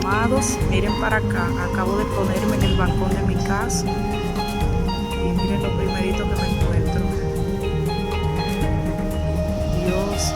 amados, miren para acá. Acabo de ponerme en el balcón de mi casa y miren lo primerito que me encuentro. Dios.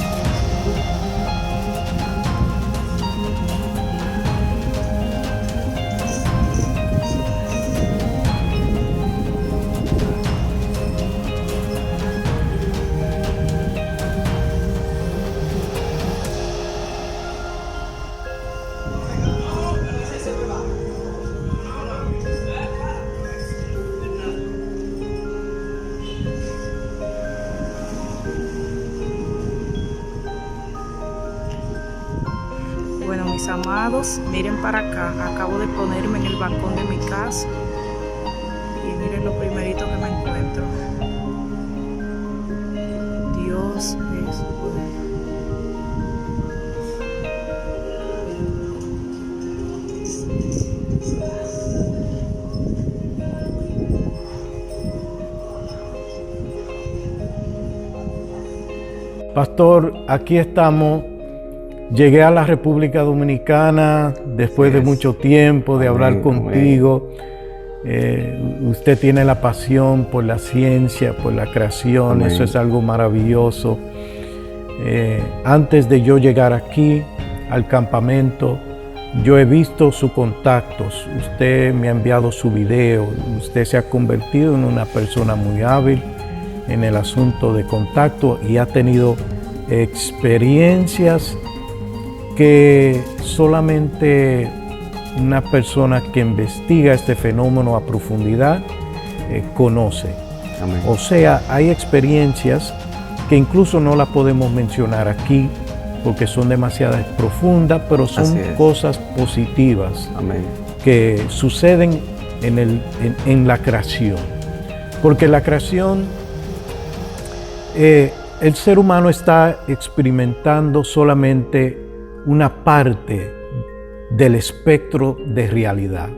Bueno, mis amados, miren para acá. Acabo de ponerme en el balcón de mi casa y miren lo primerito que me encuentro. Dios es bueno. Pastor, aquí estamos. Llegué a la República Dominicana después de mucho tiempo de hablar contigo. Usted tiene la pasión por la ciencia, por la creación. Eso es algo maravilloso. Antes de yo llegar aquí al campamento, yo he visto sus contactos. Usted me ha enviado su video. Usted se ha convertido en una persona muy hábil en el asunto de contacto y ha tenido experiencias que solamente una persona que investiga este fenómeno a profundidad conoce. Amén. O sea, hay experiencias que incluso no las podemos mencionar aquí porque son demasiado profundas, pero son cosas positivas. Amén. Que suceden en la creación. Porque la creación, el ser humano está experimentando solamente una parte del espectro de realidad.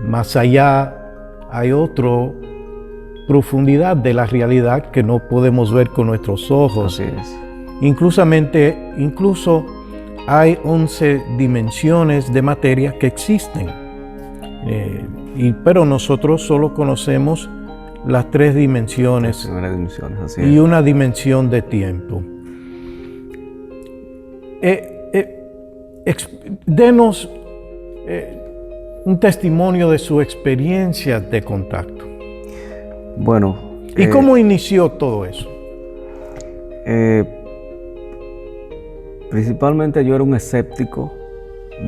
Más allá hay otra profundidad de la realidad que no podemos ver con nuestros ojos. Así es. Incluso hay 11 dimensiones de materia que existen. Pero nosotros solo conocemos las 3 dimensiones, Así y es. una dimensión de tiempo. Denos un testimonio de su experiencia de contacto. Bueno. ¿Y cómo inició todo eso? Principalmente yo era un escéptico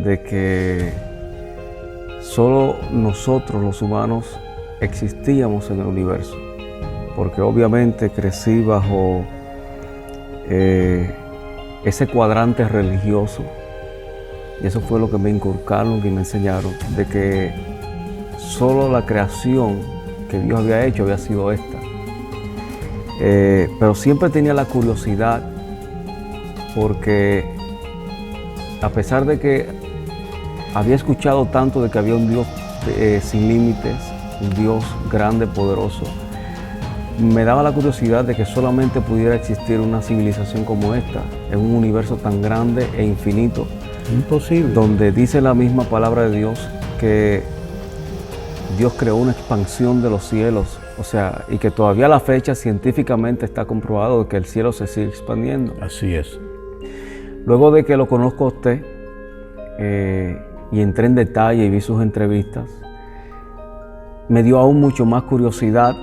de que solo nosotros los humanos existíamos en el universo, porque obviamente crecí bajo ese cuadrante religioso y eso fue lo que me inculcaron y me enseñaron, de que solo la creación que Dios había hecho había sido esta. Pero siempre tenía la curiosidad, porque a pesar de que había escuchado tanto de que había un Dios sin límites, un Dios grande, poderoso, me daba la curiosidad de que solamente pudiera existir una civilización como esta, en un universo tan grande e infinito. Imposible. Donde dice la misma palabra de Dios que Dios creó una expansión de los cielos, o sea, y que todavía a la fecha científicamente está comprobado que el cielo se sigue expandiendo. Así es. Luego de que lo conozco a usted y entré en detalle y vi sus entrevistas, me dio aún mucho más curiosidad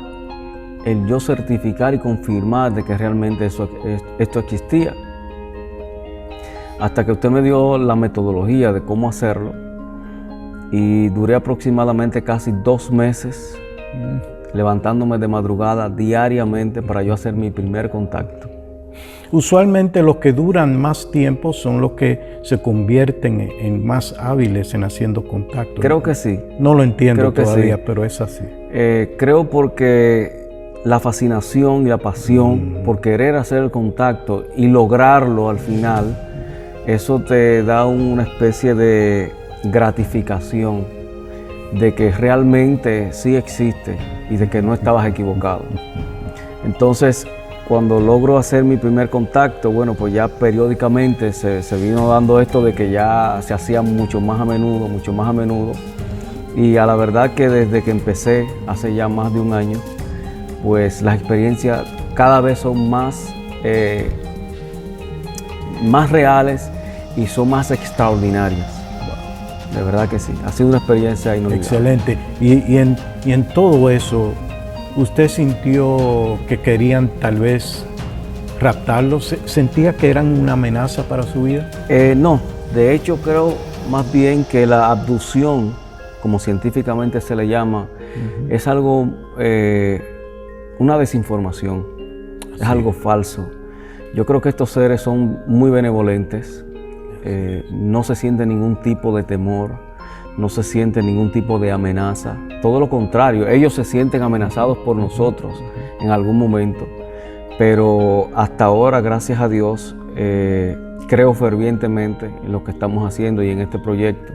el yo certificar y confirmar de que realmente esto existía. Hasta que usted me dio la metodología de cómo hacerlo y duré aproximadamente casi 2 meses levantándome de madrugada diariamente para yo hacer mi primer contacto. Usualmente los que duran más tiempo son los que se convierten en más hábiles en haciendo contacto. Creo que sí. No lo entiendo todavía, sí. Pero es así. Creo porque la fascinación y la pasión por querer hacer el contacto y lograrlo al final, eso te da una especie de gratificación de que realmente sí existe y de que no estabas equivocado. Entonces, cuando logro hacer mi primer contacto, bueno, pues ya periódicamente se vino dando esto de que ya se hacía mucho más a menudo. Y a la verdad que desde que empecé, hace ya más de un año, pues las experiencias cada vez son más reales y son más extraordinarias. De verdad que sí, ha sido una experiencia inolvidable. Excelente. Y en todo eso, ¿usted sintió que querían tal vez raptarlo? ¿Sentía que eran una amenaza para su vida? No, de hecho creo más bien que la abducción, como científicamente se le llama, es algo, una desinformación, es algo falso. Yo creo que estos seres son muy benevolentes, no se siente ningún tipo de temor, no se siente ningún tipo de amenaza. Todo lo contrario, ellos se sienten amenazados por nosotros en algún momento. Pero hasta ahora, gracias a Dios, creo fervientemente en lo que estamos haciendo y en este proyecto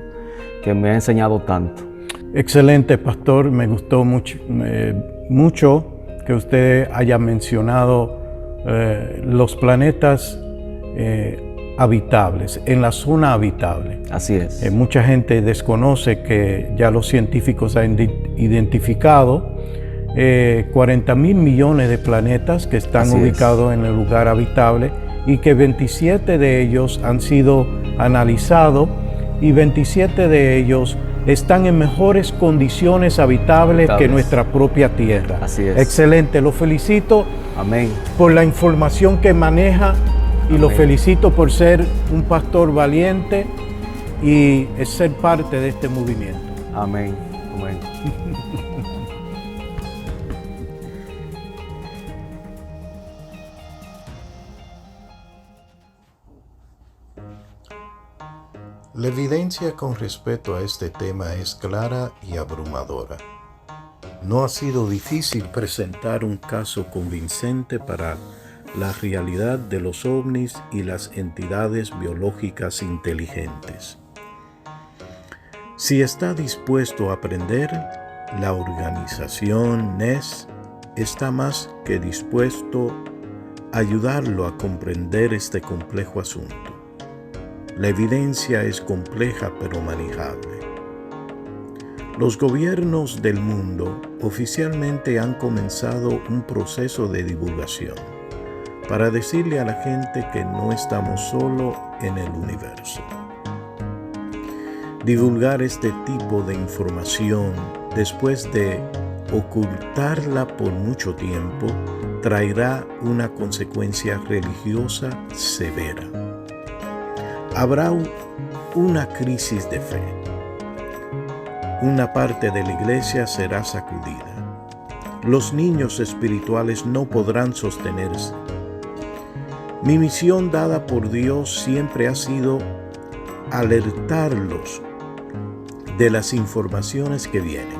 que me ha enseñado tanto. Excelente, pastor. Me gustó mucho que usted haya mencionado los planetas habitables, en la zona habitable. Así es. Mucha gente desconoce que ya los científicos han identificado 40.000 millones de planetas que están ubicados en el lugar habitable y que 27 de ellos han sido analizados y 27 de ellos están en mejores condiciones habitables que nuestra propia Tierra. Así es. Excelente, lo felicito. Amén. Por la información que maneja y Amén. Lo felicito por ser un pastor valiente y ser parte de este movimiento. Amén. Amén. La evidencia con respecto a este tema es clara y abrumadora. No ha sido difícil presentar un caso convincente para la realidad de los ovnis y las entidades biológicas inteligentes. Si está dispuesto a aprender, la organización NES está más que dispuesto a ayudarlo a comprender este complejo asunto. La evidencia es compleja pero manejable. Los gobiernos del mundo oficialmente han comenzado un proceso de divulgación para decirle a la gente que no estamos solo en el universo. Divulgar este tipo de información después de ocultarla por mucho tiempo traerá una consecuencia religiosa severa. Habrá una crisis de fe. Una parte de la iglesia será sacudida. Los niños espirituales no podrán sostenerse. Mi misión dada por Dios siempre ha sido alertarlos de las informaciones que vienen.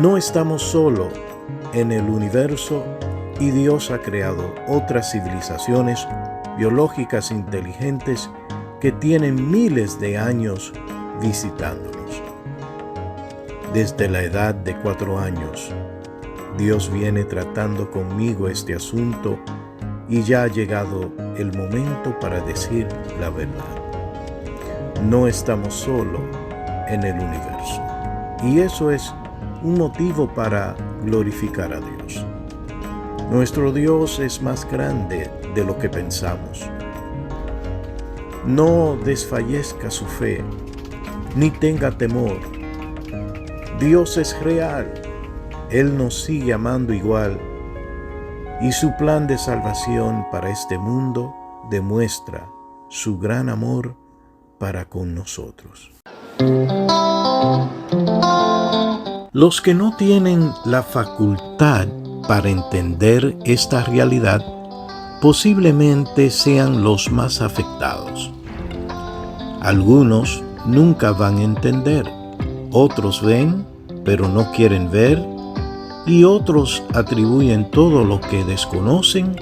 No estamos solo en el universo y Dios ha creado otras civilizaciones biológicas inteligentes que tienen miles de años visitándonos. Desde la edad de 4 años, Dios viene tratando conmigo este asunto y ya ha llegado el momento para decir la verdad. No estamos solo en el universo. Y eso es un motivo para glorificar a Dios. Nuestro Dios es más grande de lo que pensamos. No desfallezca su fe, ni tenga temor. Dios es real. Él nos sigue amando igual. Y su plan de salvación para este mundo demuestra su gran amor para con nosotros. Los que no tienen la facultad para entender esta realidad posiblemente sean los más afectados. Algunos nunca van a entender, otros ven pero no quieren ver, y otros atribuyen todo lo que desconocen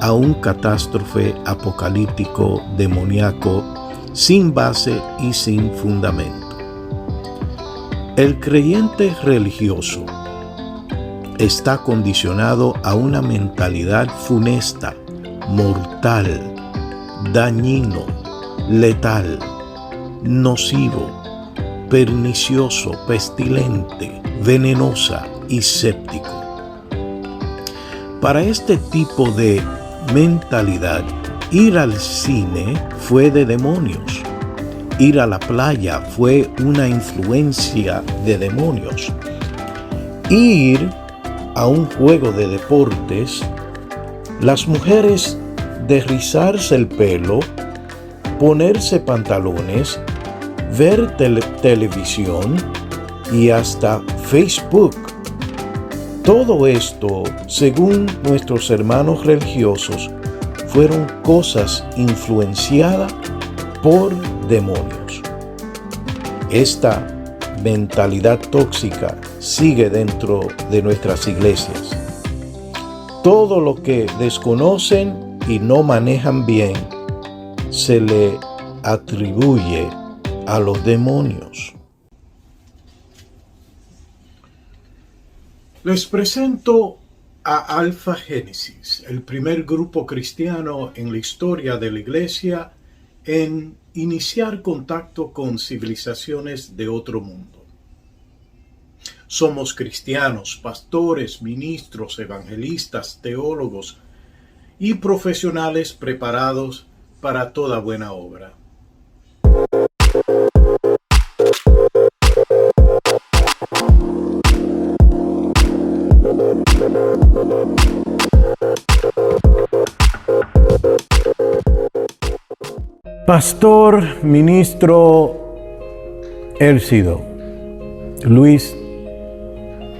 a un catástrofe apocalíptico demoníaco sin base y sin fundamento. El creyente religioso está condicionado a una mentalidad funesta, mortal, dañino, letal, nocivo, pernicioso, pestilente, venenosa y séptico. Para este tipo de mentalidad, ir al cine fue de demonios. Ir a la playa fue una influencia de demonios. Ir a un juego de deportes, las mujeres desrizarse el pelo, ponerse pantalones, ver televisión y hasta Facebook. Todo esto, según nuestros hermanos religiosos, fueron cosas influenciadas por demonios. Esta mentalidad tóxica sigue dentro de nuestras iglesias. Todo lo que desconocen y no manejan bien se le atribuye a los demonios. Les presento a Alpha Génesis, el primer grupo cristiano en la historia de la iglesia en iniciar contacto con civilizaciones de otro mundo. Somos cristianos, pastores, ministros, evangelistas, teólogos y profesionales preparados para toda buena obra. Pastor, ministro Elcido, Luis,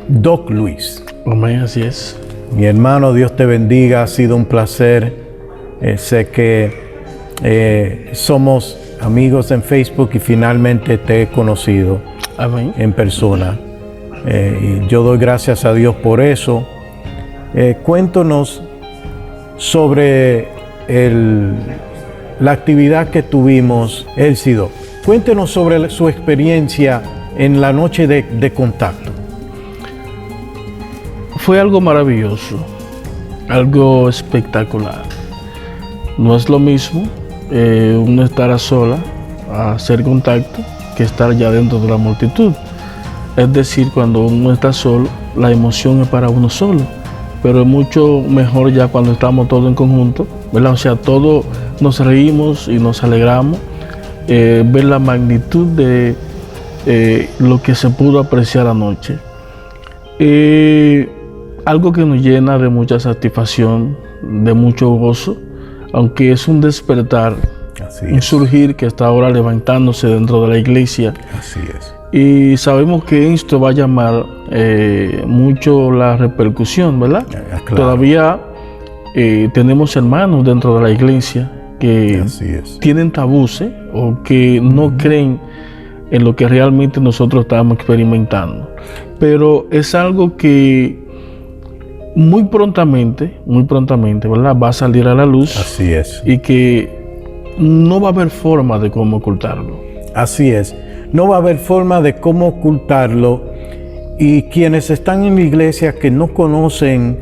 Doc Luis. Amén, así es. Mi hermano, Dios te bendiga, ha sido un placer. Sé que somos amigos en Facebook y finalmente te he conocido. Amén. En persona. Y yo doy gracias a Dios por eso. Cuéntanos sobre la actividad que tuvimos, Elcido. Cuéntenos sobre su experiencia en la noche de contacto. Fue algo maravilloso, algo espectacular. No es lo mismo uno estar a sola, a hacer contacto, que estar ya dentro de la multitud. Es decir, cuando uno está solo, la emoción es para uno solo, pero es mucho mejor ya cuando estamos todos en conjunto, ¿verdad? O sea, todos nos reímos y nos alegramos, ver la magnitud de lo que se pudo apreciar anoche. Algo que nos llena de mucha satisfacción, de mucho gozo, aunque es un despertar, un surgir que está ahora levantándose dentro de la iglesia. Así es. Y sabemos que esto va a llamar mucho la repercusión, ¿verdad? Claro. Todavía tenemos hermanos dentro de la iglesia que tienen tabúes o que no creen en lo que realmente nosotros estamos experimentando. Pero es algo que muy prontamente, ¿verdad? Va a salir a la luz. Así es. Y que no va a haber forma de cómo ocultarlo. Así es. No va a haber forma de cómo ocultarlo. Y quienes están en la iglesia que no conocen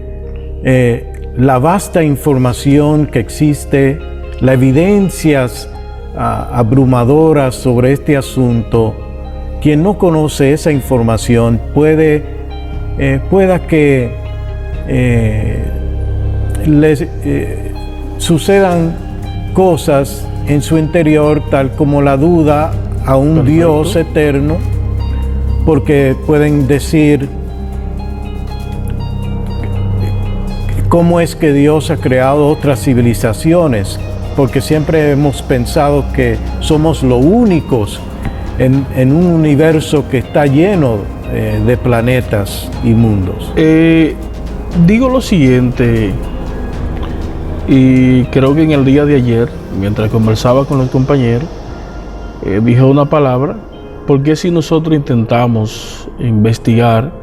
la vasta información que existe, las evidencias abrumadoras sobre este asunto, quien no conoce esa información pueda que les sucedan cosas en su interior, tal como la duda a un Perfecto. Dios eterno, porque pueden decir, ¿cómo es que Dios ha creado otras civilizaciones? Porque siempre hemos pensado que somos los únicos en un universo que está lleno de planetas y mundos. Digo lo siguiente, y creo que en el día de ayer, mientras conversaba con los compañeros, dije una palabra, porque si nosotros intentamos investigar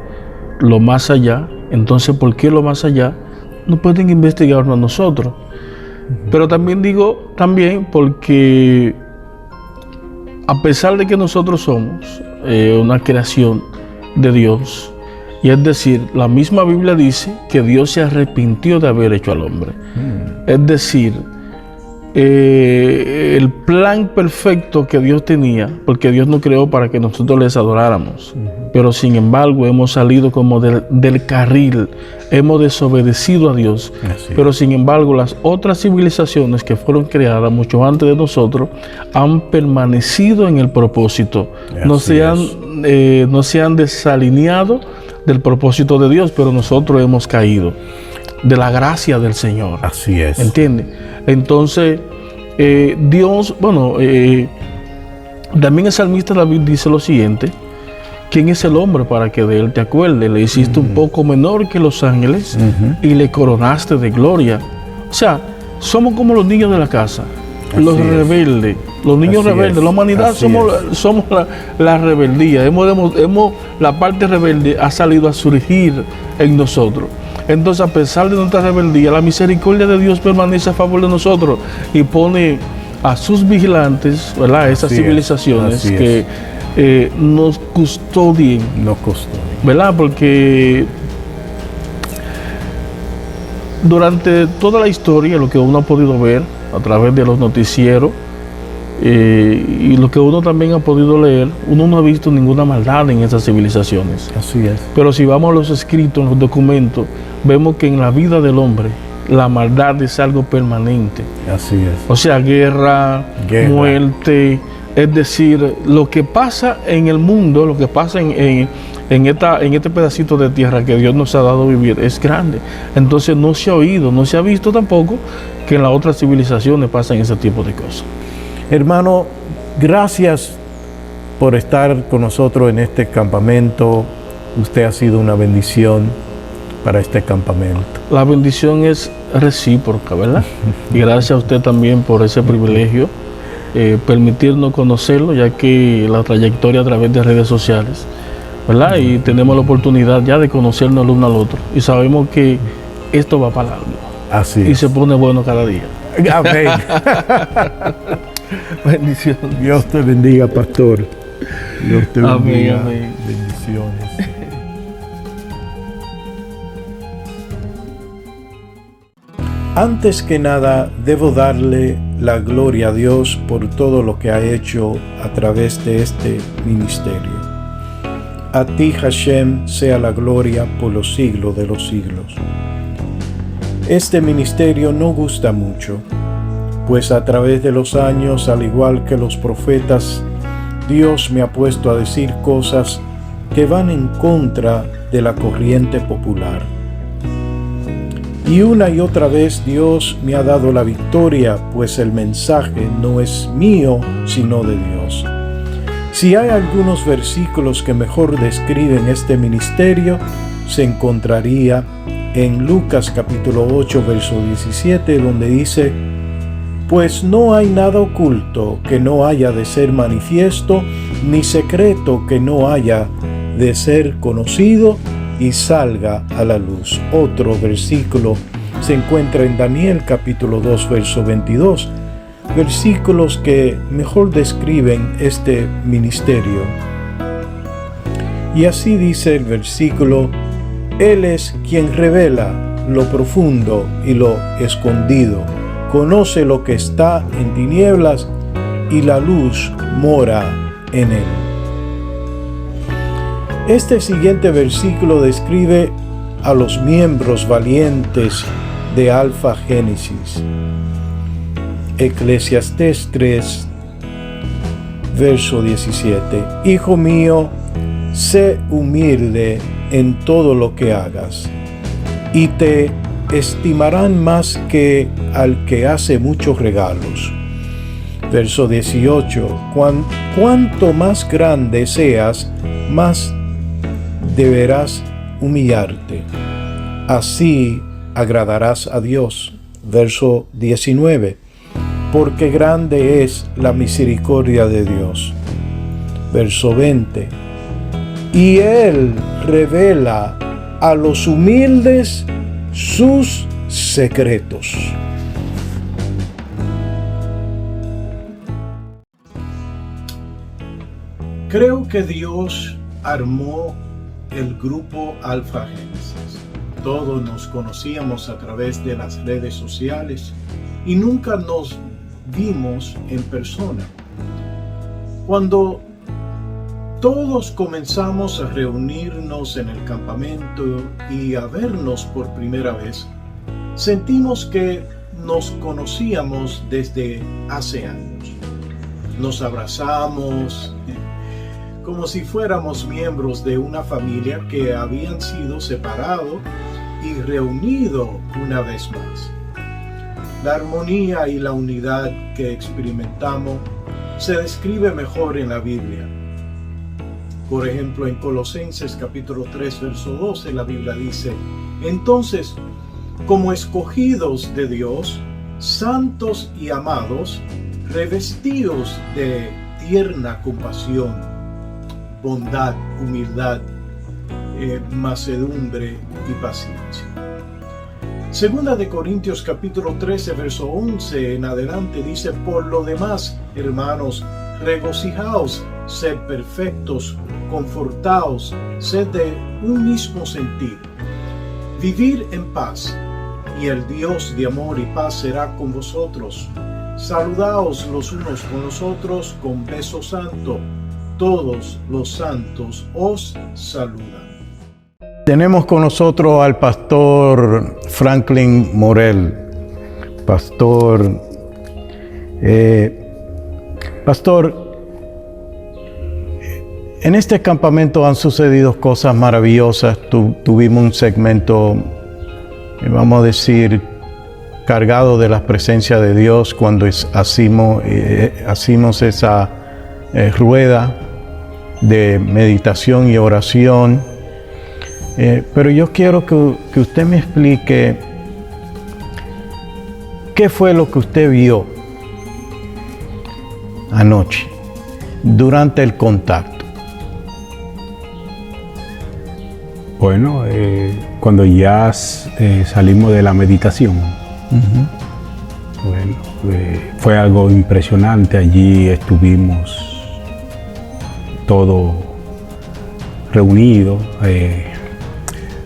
lo más allá, entonces ¿por qué lo más allá no pueden investigarlo a nosotros? Pero también digo, porque a pesar de que nosotros somos una creación de Dios, Y es decir, la misma Biblia dice que Dios se arrepintió de haber hecho al hombre. Es decir, el plan perfecto que Dios tenía, porque Dios nos creó para que nosotros les adoráramos, pero sin embargo hemos salido como del carril, hemos desobedecido a Dios. Pero sin embargo las otras civilizaciones que fueron creadas mucho antes de nosotros han permanecido en el propósito, no se han desalineado del propósito de Dios, pero nosotros hemos caído de la gracia del Señor. Así es. ¿Entiende? Entonces, Dios, también el salmista David dice lo siguiente: ¿quién es el hombre para que de él te acuerdes? Le hiciste un poco menor que los ángeles y le coronaste de gloria. O sea, somos como los niños de la casa, los rebeldes, los niños rebeldes. La humanidad somos la rebeldía. La parte rebelde ha salido a surgir en nosotros. Entonces, a pesar de nuestra rebeldía, la misericordia de Dios permanece a favor de nosotros y pone a sus vigilantes, ¿verdad?, esas civilizaciones que nos custodien. ¿Verdad? Porque durante toda la historia, lo que uno ha podido ver a través de los noticieros y lo que uno también ha podido leer, uno no ha visto ninguna maldad en esas civilizaciones. Así es. Pero si vamos a los escritos, en los documentos, vemos que en la vida del hombre la maldad es algo permanente. Así es. O sea, guerra, muerte. Es decir, lo que pasa en el mundo, lo que pasa en este pedacito de tierra que Dios nos ha dado a vivir es grande. Entonces no se ha oído, no se ha visto tampoco que en las otras civilizaciones pasan ese tipo de cosas. Hermano, gracias por estar con nosotros en este campamento. Usted ha sido una bendición para este campamento. La bendición es recíproca, ¿verdad? Y gracias a usted también por ese privilegio, permitirnos conocerlo, ya que la trayectoria a través de redes sociales, ¿verdad? Y tenemos la oportunidad ya de conocernos el uno al otro. Y sabemos que esto va para largo. Así y es. se pone bueno cada día. Amén. Bendición. Dios te bendiga, pastor. Dios te bendiga. Amén. Bendiciones. Antes que nada, debo darle la gloria a Dios por todo lo que ha hecho a través de este ministerio. A ti, Hashem, sea la gloria por los siglos de los siglos. Este ministerio no gusta mucho, pues a través de los años, al igual que los profetas, Dios me ha puesto a decir cosas que van en contra de la corriente popular. Y una y otra vez Dios me ha dado la victoria, pues el mensaje no es mío, sino de Dios. Si hay algunos versículos que mejor describen este ministerio, se encontraría en Lucas capítulo 8, verso 17, donde dice: pues no hay nada oculto que no haya de ser manifiesto, ni secreto que no haya de ser conocido y salga a la luz. Otro versículo se encuentra en Daniel capítulo 2, verso 22, versículos que mejor describen este ministerio. Y así dice el versículo: Él es quien revela lo profundo y lo escondido, conoce lo que está en tinieblas y la luz mora en él. Este siguiente versículo describe a los miembros valientes de Alfa Génesis. Eclesiastés 3, verso 17. Hijo mío, sé humilde en todo lo que hagas, y te estimarán más que al que hace muchos regalos. Verso 18. Cuanto más grande seas, más deberás humillarte. Así agradarás a Dios. Verso 19. Porque grande es la misericordia de Dios. Verso 20. Y Él revela a los humildes sus secretos. Creo que Dios armó el grupo Alfa Génesis. Todos nos conocíamos a través de las redes sociales y nunca nos vimos en persona. Cuando todos comenzamos a reunirnos en el campamento y a vernos por primera vez, sentimos que nos conocíamos desde hace años. Nos abrazamos como si fuéramos miembros de una familia que habían sido separados y reunidos una vez más. La armonía y la unidad que experimentamos se describe mejor en la Biblia. Por ejemplo, en Colosenses capítulo 3, verso 12, la Biblia dice: entonces, como escogidos de Dios, santos y amados, revestidos de tierna compasión, bondad, humildad, mansedumbre y paciencia. Segunda de Corintios capítulo 13, verso 11 en adelante dice: por lo demás, hermanos, regocijaos, sed perfectos, confortaos, sed de un mismo sentir, vivid en paz, y el Dios de amor y paz será con vosotros. Saludaos los unos con los otros con beso santo. Todos los santos os saludan. Tenemos con nosotros al pastor Franklin Morel. Pastor, en este campamento han sucedido cosas maravillosas. Tuvimos un segmento, vamos a decir, cargado de la presencia de Dios cuando hacimos esa rueda de meditación y oración. Pero yo quiero que usted me explique qué fue lo que usted vio anoche durante el contacto. Bueno, cuando ya salimos de la meditación, bueno, fue algo impresionante. Allí estuvimos todos reunidos,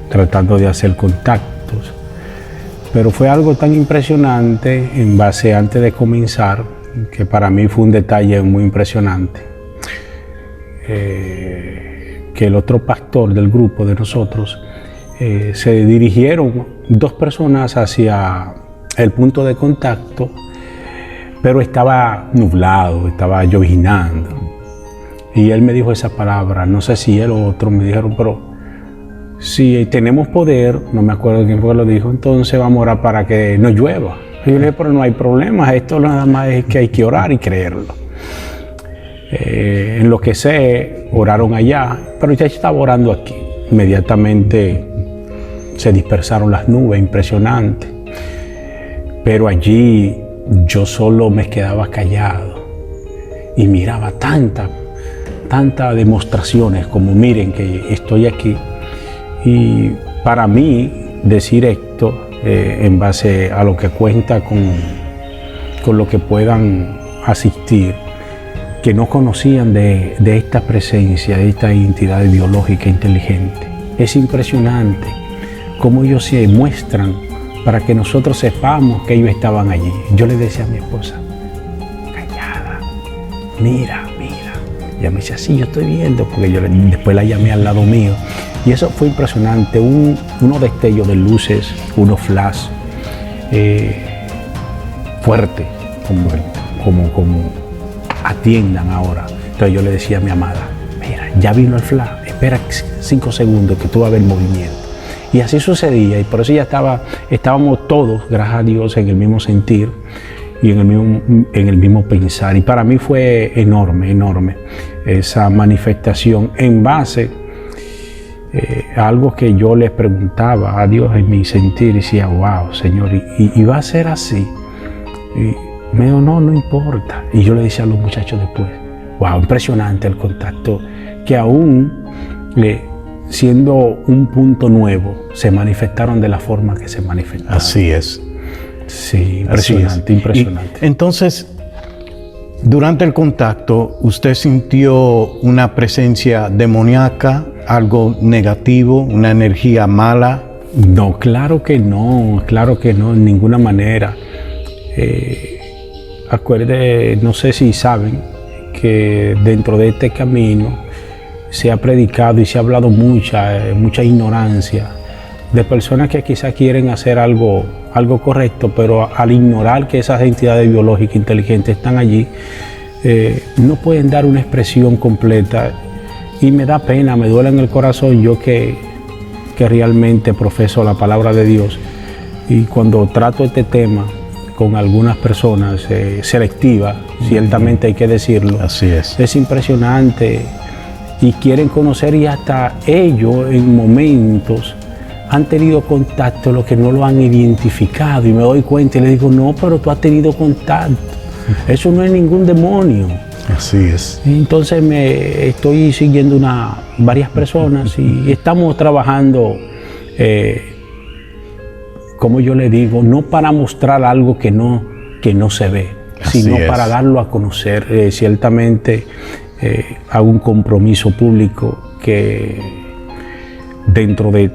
tratando de hacer contactos, pero fue algo tan impresionante en base, antes de comenzar, que para mí fue un detalle muy impresionante, que el otro pastor del grupo de nosotros, se dirigieron dos personas hacia el punto de contacto, pero estaba nublado, estaba lloviznando, y él me dijo esa palabra, no sé si él o otro me dijeron, pero si tenemos poder, no me acuerdo quién fue que lo dijo, entonces vamos a orar para que no llueva. Y yo le dije, pero no hay problema, esto nada más es que hay que orar y creerlo. En lo que sé, oraron allá, pero ya estaba orando aquí. Inmediatamente se dispersaron las nubes, impresionante. Pero allí yo solo me quedaba callado y miraba tantas demostraciones como miren que estoy aquí. Y para mí decir esto en base a lo que cuenta con lo que puedan asistir, que no conocían de esta presencia, de esta entidad biológica inteligente. Es impresionante cómo ellos se muestran para que nosotros sepamos que ellos estaban allí. Yo le decía a mi esposa, callada, mira. Ella me decía, sí, yo estoy viendo, porque yo después la llamé al lado mío. Y eso fue impresionante, unos destellos de luces, unos flash fuertes, como atiendan ahora. Entonces yo le decía a mi amada, mira, ya vino el flash, espera 5 segundos que tú vas a ver movimiento. Y así sucedía, y por eso ya estábamos todos, gracias a Dios, en el mismo sentir y en el mismo pensar. Y para mí fue enorme esa manifestación en base a algo que yo le preguntaba a Dios en mi sentir, y decía, wow, Señor, y va a ser así. Y me dijo, no importa. Y yo le decía a los muchachos después, wow, impresionante el contacto, que aún siendo un punto nuevo, se manifestaron de la forma que se manifestaron. Así es. Sí, impresionante, impresionante. Y entonces, durante el contacto, ¿usted sintió una presencia demoníaca algo negativo, una energía mala? No, claro que no, en ninguna manera. No sé si saben que dentro de este camino se ha predicado y se ha hablado mucha ignorancia de personas que quizás quieren hacer algo correcto, pero al ignorar que esas entidades biológicas inteligentes están allí, no pueden dar una expresión completa. Y me da pena, me duele en el corazón, yo que realmente profeso la palabra de Dios, y cuando trato este tema con algunas personas selectivas, ciertamente hay que decirlo. Así es. Es impresionante y quieren conocer, y hasta ellos en momentos han tenido contacto, los que no lo han identificado, y me doy cuenta y le digo, no, pero tú has tenido contacto, eso no es ningún demonio. Así es. Entonces estoy siguiendo varias personas y estamos trabajando, como yo le digo, no para mostrar algo que no se ve, sino para darlo a conocer. Ciertamente hago un compromiso público que dentro de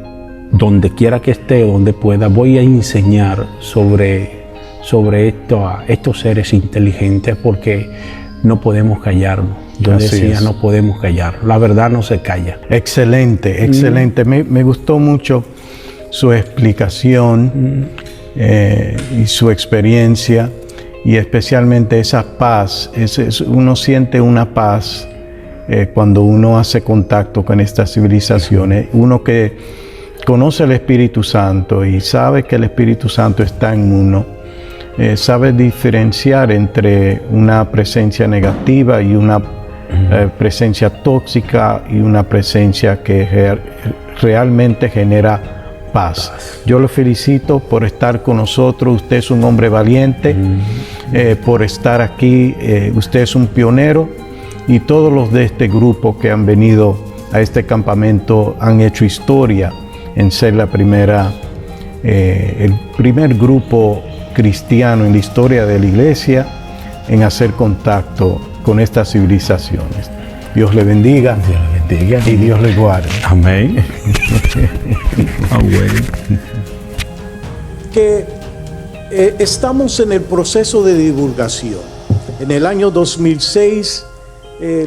donde quiera que esté o donde pueda, voy a enseñar sobre estos seres inteligentes, porque no podemos callarnos. Yo decía, no podemos callar. La verdad no se calla. Excelente, excelente. Me gustó mucho su explicación y su experiencia, y especialmente esa paz. Uno siente una paz cuando uno hace contacto con estas civilizaciones. Uno que conoce el Espíritu Santo y sabe que el Espíritu Santo está en uno, sabe diferenciar entre una presencia negativa y una presencia tóxica, y una presencia que realmente genera paz. Yo lo felicito por estar con nosotros. Usted es un hombre valiente, por estar aquí. Usted es un pionero, y todos los de este grupo que han venido a este campamento han hecho historia en ser el primer grupo cristiano en la historia de la iglesia en hacer contacto con estas civilizaciones. Dios le bendiga, y Dios le guarde. Amén. Que estamos en el proceso de divulgación. En el año 2006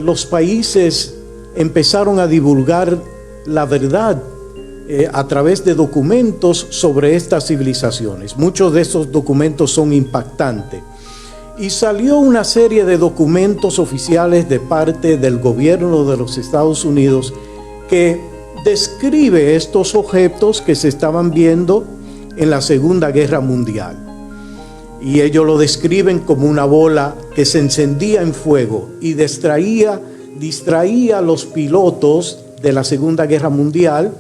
los países empezaron a divulgar la verdad a través de documentos sobre estas civilizaciones. Muchos de esos documentos son impactantes. Y salió una serie de documentos oficiales de parte del gobierno de los Estados Unidos que describe estos objetos que se estaban viendo en la Segunda Guerra Mundial. Y ellos lo describen como una bola que se encendía en fuego y distraía a los pilotos de la Segunda Guerra Mundial,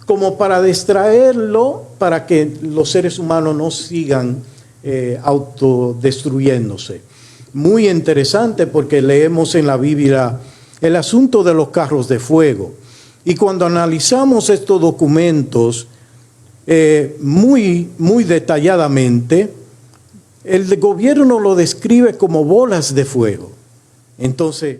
como para distraerlo, para que los seres humanos no sigan autodestruyéndose. Muy interesante, porque leemos en la Biblia el asunto de los carros de fuego. Y cuando analizamos estos documentos muy detalladamente, el gobierno lo describe como bolas de fuego. Entonces,